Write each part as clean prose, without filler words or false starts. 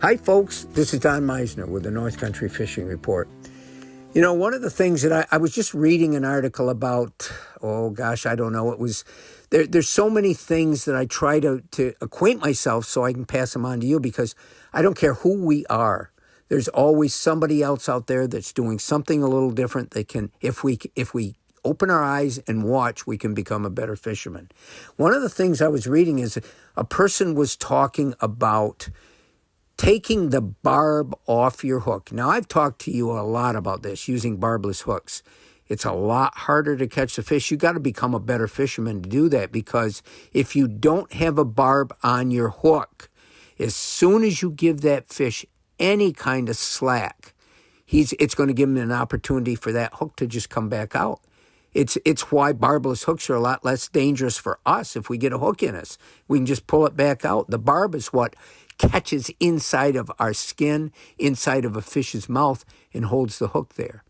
Hi, folks. This is Don Meisner with the North Country Fishing Report. You know, one of the things that I was just reading an article about, I don't know. It was, there's so many things that I try to acquaint myself so I can pass them on to you, because I don't care who we are. There's always somebody else out there that's doing something a little different. They can, if we open our eyes and watch, we can become a better fisherman. One of the things I was reading is a person was talking about taking the barb off your hook. Now, I've talked to you a lot about this, using barbless hooks. It's a lot harder to catch the fish. You got to become a better fisherman to do that, because if you don't have a barb on your hook, as soon as you give that fish any kind of slack, it's going to give him an opportunity for that hook to just come back out. It's why barbless hooks are a lot less dangerous for us. If we get a hook in us, we can just pull it back out. The barb is what catches inside of our skin, inside of a fish's mouth, and holds the hook there.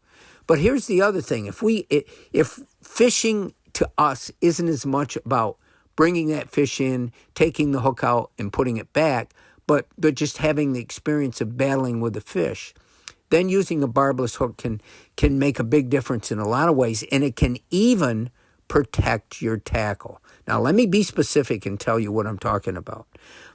But here's the other thing. If fishing to us isn't as much about bringing that fish in, taking the hook out, and putting it back, but just having the experience of battling with the fish, then using a barbless hook can make a big difference in a lot of ways, and it can even protect your tackle. Now, let me be specific and tell you what I'm talking about.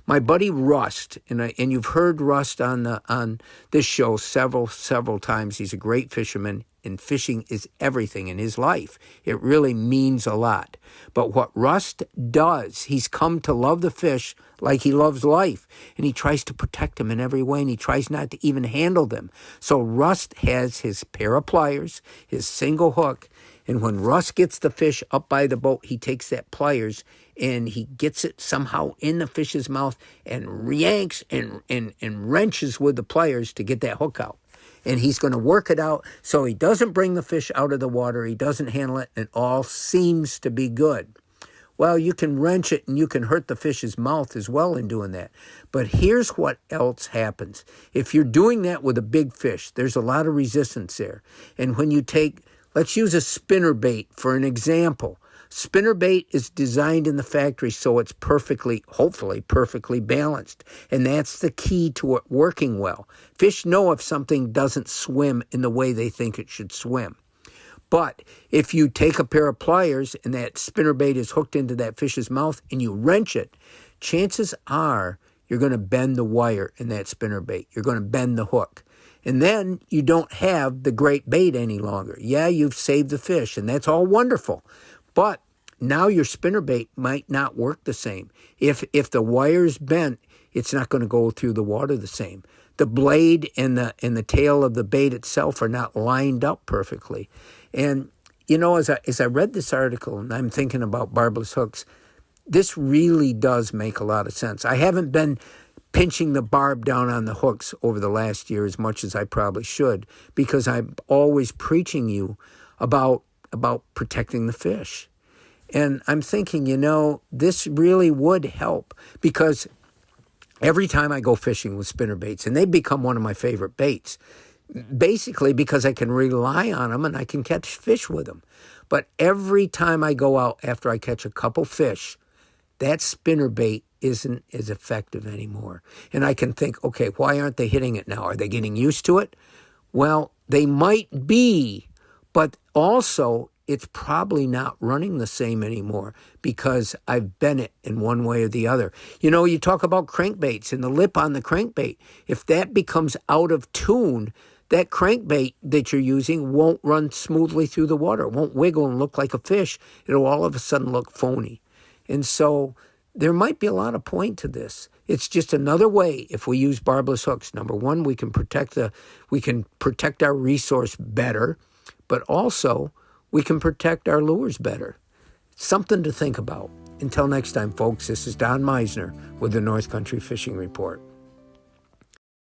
My buddy Rust, and you've heard Rust on this show several times. He's a great fisherman, and fishing is everything in his life. It really means a lot. But what Rust does, he's come to love the fish like he loves life, and he tries to protect them in every way, and he tries not to even handle them. So Rust has his pair of pliers, his single hook, and when Russ gets the fish up by the boat, he takes that pliers and he gets it somehow in the fish's mouth and yanks and wrenches with the pliers to get that hook out. And he's going to work it out so he doesn't bring the fish out of the water, he doesn't handle it, and all seems to be good. Well, you can wrench it and you can hurt the fish's mouth as well in doing that. But here's what else happens. If you're doing that with a big fish, there's a lot of resistance there. And when you take, let's use a spinnerbait for an example. Spinnerbait is designed in the factory so it's hopefully perfectly balanced. And that's the key to it working well. Fish know if something doesn't swim in the way they think it should swim. But if you take a pair of pliers and that spinnerbait is hooked into that fish's mouth and you wrench it, chances are you're going to bend the wire in that spinnerbait. You're going to bend the hook. And then you don't have the great bait any longer. Yeah, you've saved the fish, and that's all wonderful. But now your spinnerbait might not work the same. If the wire's bent, it's not going to go through the water the same. The blade and the tail of the bait itself are not lined up perfectly. And, you know, as I read this article and I'm thinking about barbless hooks, this really does make a lot of sense. I haven't been pinching the barb down on the hooks over the last year as much as I probably should, because I'm always preaching you about protecting the fish. And I'm thinking, you know, this really would help, because every time I go fishing with spinnerbaits, and they've become one of my favorite baits, basically because I can rely on them and I can catch fish with them. But every time I go out after I catch a couple fish, that spinnerbait isn't as effective anymore. And I can think, okay, why aren't they hitting it now? Are they getting used to it? Well, they might be, but also it's probably not running the same anymore because I've bent it in one way or the other. You know, you talk about crankbaits and the lip on the crankbait. If that becomes out of tune, that crankbait that you're using won't run smoothly through the water. It won't wiggle and look like a fish. It'll all of a sudden look phony. And so there might be a lot of point to this. It's just another way, if we use barbless hooks. Number one, we can protect our resource better, but also we can protect our lures better. Something to think about. Until next time, folks, this is Don Meisner with the North Country Fishing Report.